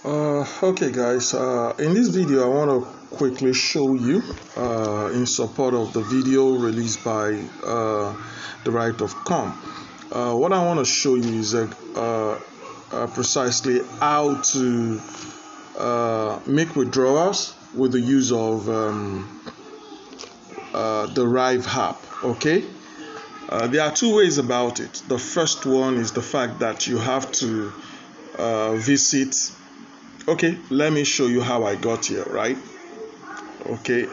Okay guys, in this video I want to quickly show you in support of the video released by DERIV.com. What I want to show you is precisely how to make withdrawals with the use of DERIV app. Okay, there are two ways about it. The first one is the fact that you have to visit. Okay, let me show you how I got here, right? Okay,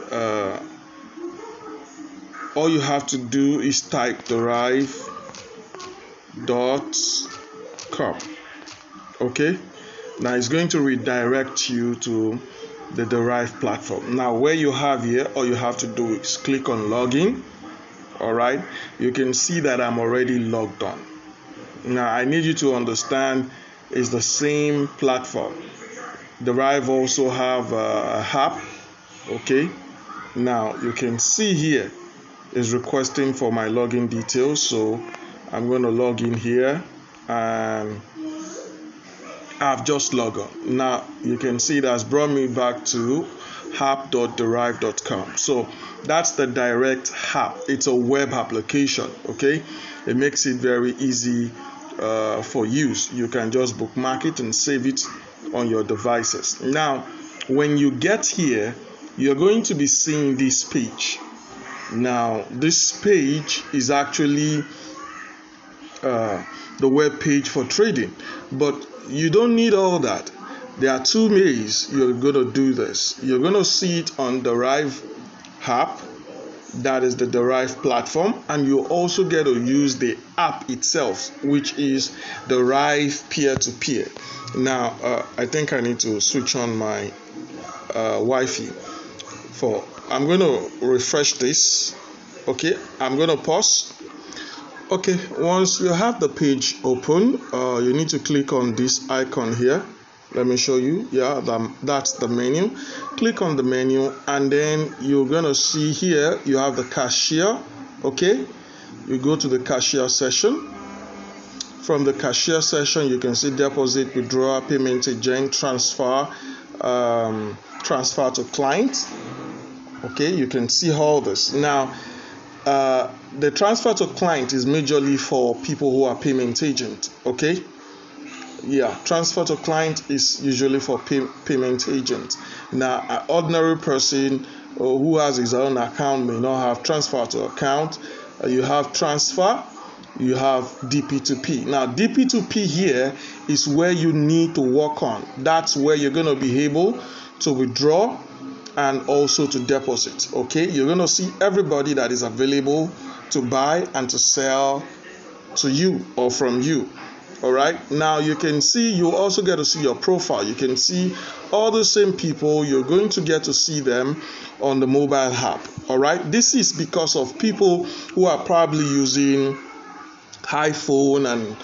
all you have to do is type DERIV.com. Okay, now it's going to redirect you to the DERIV platform. Now, where you have here, all you have to do is click on login. All right, you can see that I'm already logged on. Now, I need you to understand it's the same platform. DERIV also have a app. Okay, now you can see here is requesting for my login details, so I'm going to log in here and I've just logged on. Now you can see it has brought me back to app.deriv.com. so that's the direct app. It's a web application. Okay, it makes it very easy for use. You can just bookmark it and save it on your devices. Now when you get here, you're going to be seeing this page. Now this page is actually the web page for trading, but you don't need all that. There are two ways you're going to do this. You're going to see it on the DERIV app, that is the DERIV platform, and you also get to use the app itself, which is DERIV peer-to-peer. Now I think I need to switch on my Wi-Fi. I'm going to refresh this. Okay, I'm going to pause. Okay, once you have the page open, you need to click on this icon here. Let me show you. Yeah, that's the menu. Click on the menu, and then you're gonna see here you have the cashier. Okay, you go to the cashier session. From the cashier session, you can see deposit, withdrawal, payment agent, transfer to client. Okay, you can see all this. Now the transfer to client is majorly for people who are payment agent. Okay, yeah, transfer to client is usually for payment agent. Now an ordinary person who has his own account may not have transfer to account. You have transfer, you have DP2P. Now DP2P here is where you need to work on. That's where you're going to be able to withdraw and also to deposit. Okay, you're going to see everybody that is available to buy and to sell to you or from you. All right, now you can see, you also get to see your profile. You can see all the same people. You're going to get to see them on the mobile app. All right, this is because of people who are probably using iPhone and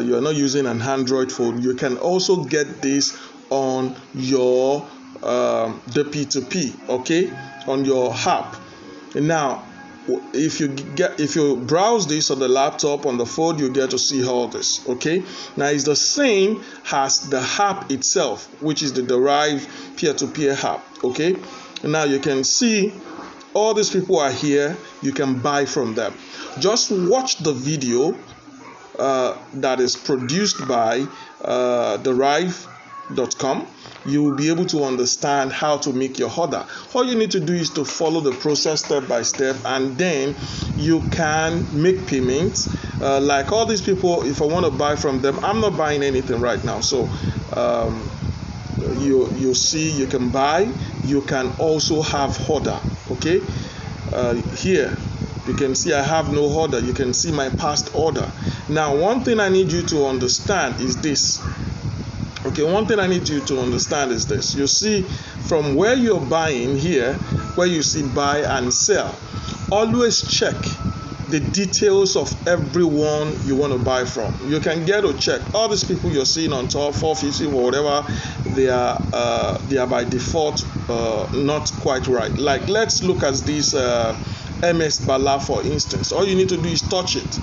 you're not using an Android phone. You can also get this on your DP2P, okay, on your app. Now if you browse this on the laptop, on the phone, you get to see all this. Okay, now it's the same as the app itself, which is the DERIV peer-to-peer app. Okay, now you can see all these people are here. You can buy from them. Just watch the video that is produced by DERIV.com. You will be able to understand how to make your order. All you need to do is to follow the process step by step, and then you can make payments. Like all these people, if I want to buy from them, I'm not buying anything right now. So you see, you can buy. You can also have order. Okay, here you can see I have no order. You can see my past order. Now, one thing I need you to understand is this. Okay, one thing I need you to understand is this. You see, from where you're buying here, where you see buy and sell, always check the details of everyone you want to buy from. You can get to check all these people you're seeing on top, 450 or whatever. They are by default not quite right. Like, let's look at this MS Bala, for instance. All you need to do is touch it.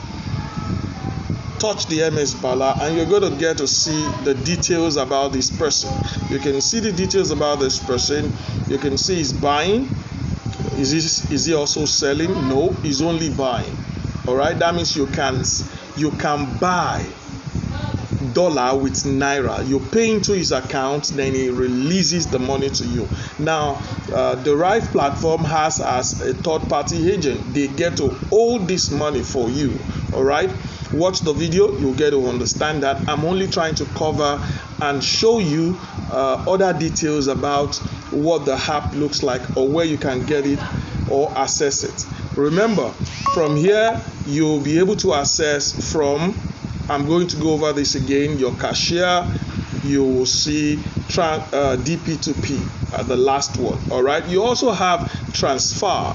touch the MS Bala, and you're going to get to see the details about this person. You can see the details about this person. You can see he's buying. Is he also selling? No, he's only buying. All right, that means you can buy dollar with naira. You pay into his account, then he releases the money to you. Now DERIV platform has as a third-party agent. They get to hold this money for you. All right, watch the video, you'll get to understand that. I'm only trying to cover and show you other details about what the app looks like, or where you can get it or access it. Remember, from here you'll be able to access from, I'm going to go over this again, your cashier. You will see DP2P, the last one. All right, you also have transfer.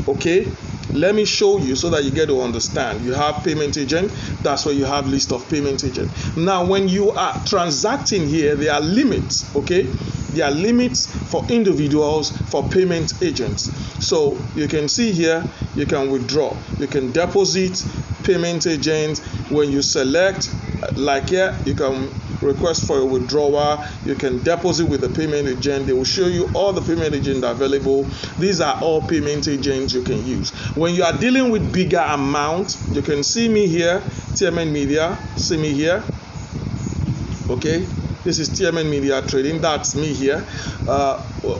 Okay, let me show you so that you get to understand. You have payment agent. That's where you have list of payment agent. Now when you are transacting here, there are limits. Okay, there are limits for individuals, for payment agents. So you can see here, you can withdraw, you can deposit, payment agent. When you select, like here, you can request for a withdrawal, you can deposit with the payment agent. They will show you all the payment agents available. These are all payment agents you can use. When you are dealing with bigger amount, you can see me here, TMN Media, see me here. Okay, this is TMN Media Trading, that's me here.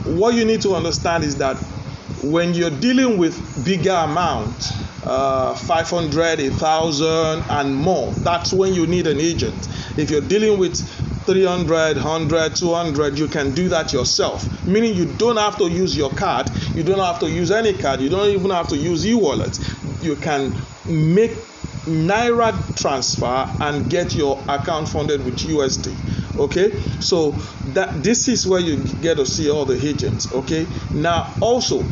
What you need to understand is that when you're dealing with bigger amount, 500, 1,000 and more, that's when you need an agent. If you're dealing with 300, 100, 200, you can do that yourself, meaning you don't have to use your card, you don't have to use any card, you don't even have to use e-wallet. You can make Naira transfer and get your account funded with USD. Okay, so this is where you get to see all the agents. Okay, now also,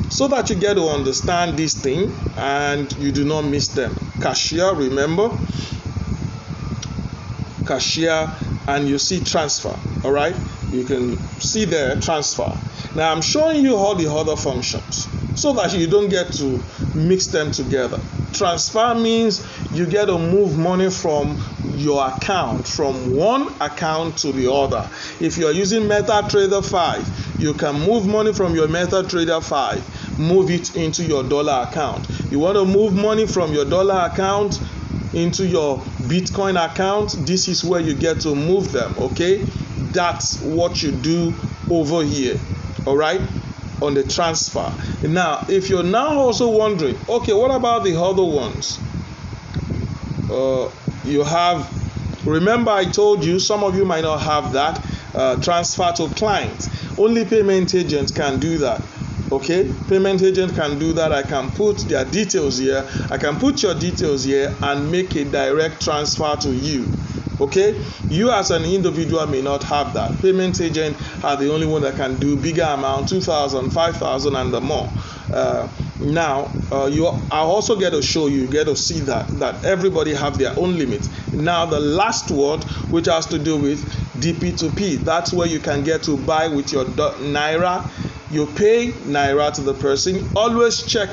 so that you get to understand this thing and you do not miss them. Cashier, remember, cashier, and you see transfer. All right, you can see there transfer. Now I'm showing you all the other functions so that you don't get to mix them together. Transfer means you get to move money from your account, from one account to the other. If you are using MetaTrader 5, you can move money from your MetaTrader 5, move it into your dollar account. You want to move money from your dollar account into your Bitcoin account, this is where you get to move them. Okay, that's what you do over here. All right, on the transfer. Now if you're now also wondering, okay, what about the other ones? You have, remember I told you, some of you might not have that, transfer to clients. Only payment agents can do that. Okay, payment agent can do that. I can put their details here, I can put your details here and make a direct transfer to you. Okay, you as an individual may not have that. Payment agent are the only one that can do bigger amount, 2,000, 5,000 and the more. Now I also get to show you, get to see that everybody have their own limit. Now the last word, which has to do with DP2P, that's where you can get to buy with your Naira. You pay Naira to the person. Always check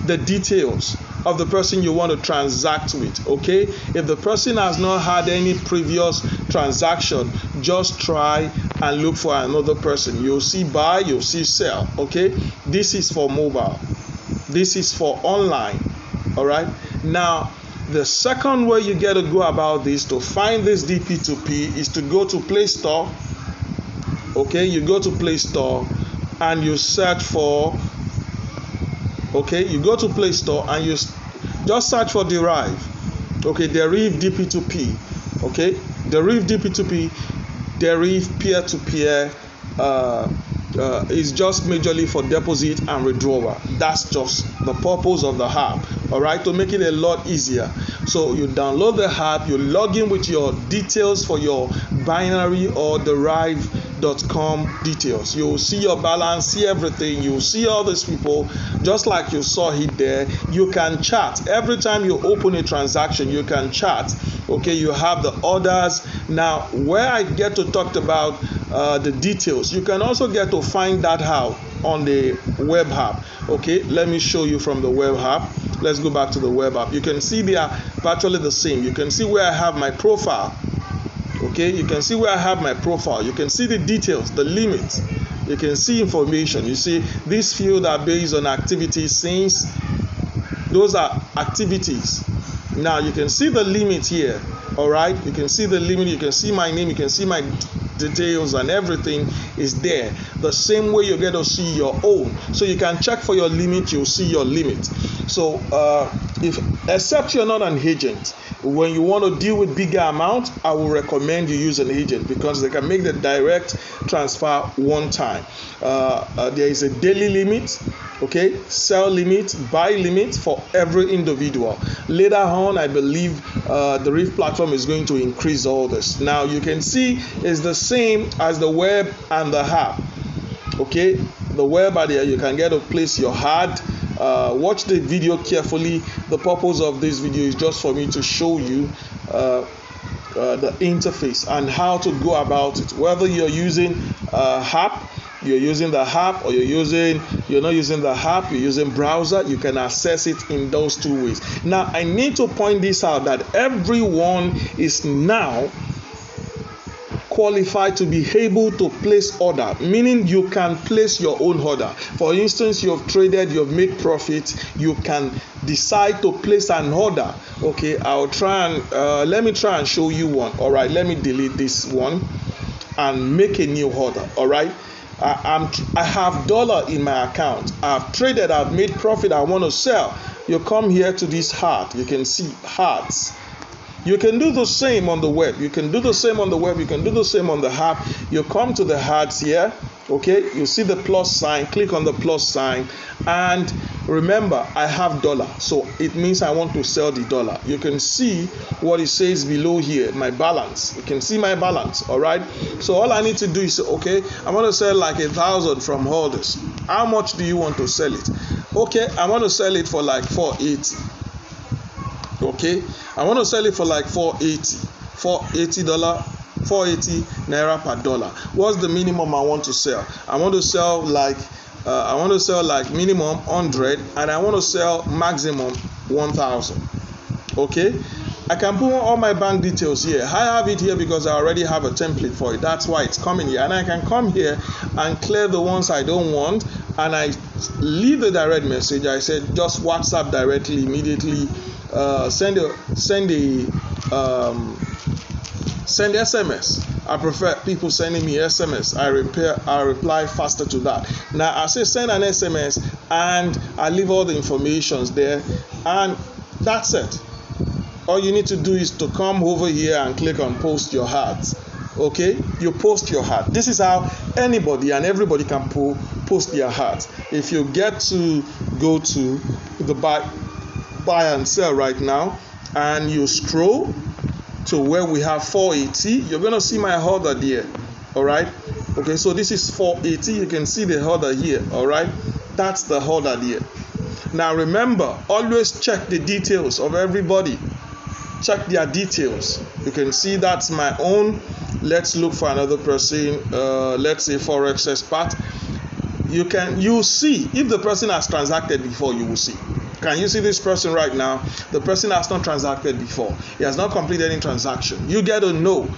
the details of the person you want to transact with. Okay, if the person has not had any previous transaction, just try and look for another person. You'll see buy, you'll see sell. Okay, this is for mobile, this is for online. All right, now the second way you get to go about this to find this DP2P is to go to Play Store. Okay, you go to Play Store and you search for, okay, you go to Play Store and you just search for DERIV. Okay, DERIV DP2P. Okay, DERIV DP2P, DERIV peer-to-peer is just majorly for deposit and withdrawal. That's just the purpose of the app. All right, to make it a lot easier. So you download the app, you log in with your details for your binary or DERIV.com details. You will see your balance, see everything. You will see all these people, just like you saw it there. You can chat every time you open a transaction. You can chat. Okay, you have the orders. Now, where I get to talk about the details, you can also get to find that out on the web app. Okay, let me show you from the web app. Let's go back to the web app. You can see they are virtually the same. You can see where I have my profile. Okay, you can see where I have my profile. You can see the details, the limits. You can see information. You see these fields are based on activities since those are activities. Now you can see the limit here. All right, you can see the limit. You can see my name. You can see my details, and everything is there. The same way you get to see your own. So you can check for your limit. You'll see your limit. So except you're not an agent, when you want to deal with bigger amount, I will recommend you use an agent because they can make the direct transfer one time. There is a daily limit, okay, sell limit, buy limit for every individual. Later on, I believe the DERIV platform is going to increase all this. Now you can see it's the same as the web and the app. Okay, the web are there. You can get to place your ad. Watch the video carefully. The purpose of this video is just for me to show you the interface and how to go about it. Whether you're using app, you're using the app, or you're not using the app, you're using browser, you can access it in those two ways. Now, I need to point this out that everyone is now qualified to be able to place order, meaning you can place your own order. For instance, you've traded, you've made profit, you can decide to place an order. Okay, I'll try and let me try and show you one. All right, let me delete this one and make a new order. All right, I have dollar in my account. I've traded, I've made profit, I want to sell. You come here to this heart, you can see hearts. You can do the same on the web. You can do the same on the web. You can do the same on the app. You come to the hearts here. Okay, you see the plus sign. Click on the plus sign. And remember, I have dollar. So it means I want to sell the dollar. You can see what it says below here, my balance. You can see my balance. All right. So all I need to do is, okay, I want to sell like 1,000 from holders. How much do you want to sell it? Okay, I want to sell it for like 480. Okay, I want to sell it for like 480 naira per dollar. What's the minimum I want to sell? I want to sell like minimum 100, and I want to sell maximum 1,000. Okay, I can put all my bank details here. I have it here because I already have a template for it. That's why it's coming here, and I can come here and clear the ones I don't want, and I leave the direct message. I said just WhatsApp directly immediately. Send SMS. I prefer people sending me SMS. I reply faster to that. Now I say send an SMS and I leave all the informations there, and that's it. All you need to do is to come over here and click on post your ads. Okay, you post your ad. This is how anybody and everybody can post their ads. If you get to go to the buy and sell right now, and you scroll to where we have 480, you're going to see my order there. All right, okay, so this is 480. You can see the order here. All right, that's the order there. Now remember, always check the details of everybody. Check their details. You can see that's my own. Let's look for another person. Let's say Forex expert. You see if the person has transacted before. You will see. Can you see this person right now? The person has not transacted before. He has not completed any transaction. You get to know,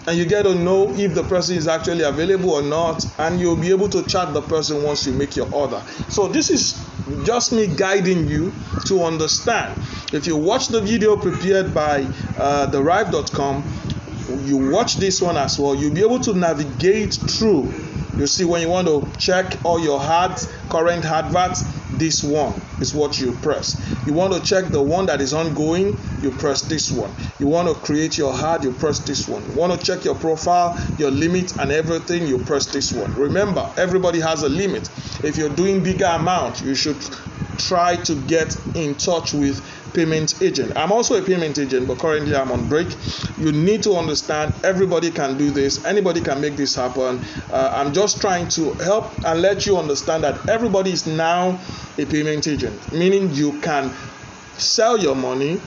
and you get to know if the person is actually available or not, and you'll be able to chat the person once you make your order. So this is just me guiding you to understand. If you watch the video prepared by DERIV.com, you watch this one as well, you'll be able to navigate through. You see, when you want to check all your ads, current adverts, this one is what you press. You want to check the one that is ongoing, you press this one. You want to create your ad, you press this one. You want to check your profile, your limit and everything, you press this one. Remember, everybody has a limit. If you're doing bigger amount, you should try to get in touch with payment agent. I'm also a payment agent, but currently I'm on break. You need to understand everybody can do this. Anybody can make this happen. I'm just trying to help and let you understand that everybody is now a payment agent, meaning you can sell your money,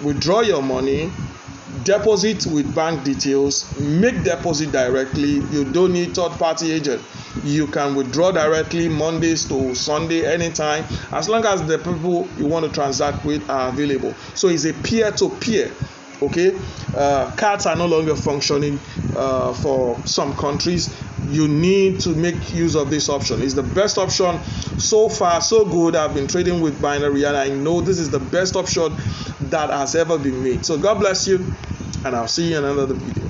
withdraw your money, deposit with bank details, make deposit directly. You don't need third-party agent. You can withdraw directly Mondays to Sunday anytime, as long as the people you want to transact with are available. So it's a peer-to-peer. Okay, cards are no longer functioning for some countries. You need to make use of this option. It's the best option so far. So good. I've been trading with binary and I know this is the best option that has ever been made. So God bless you, and I'll see you in another video.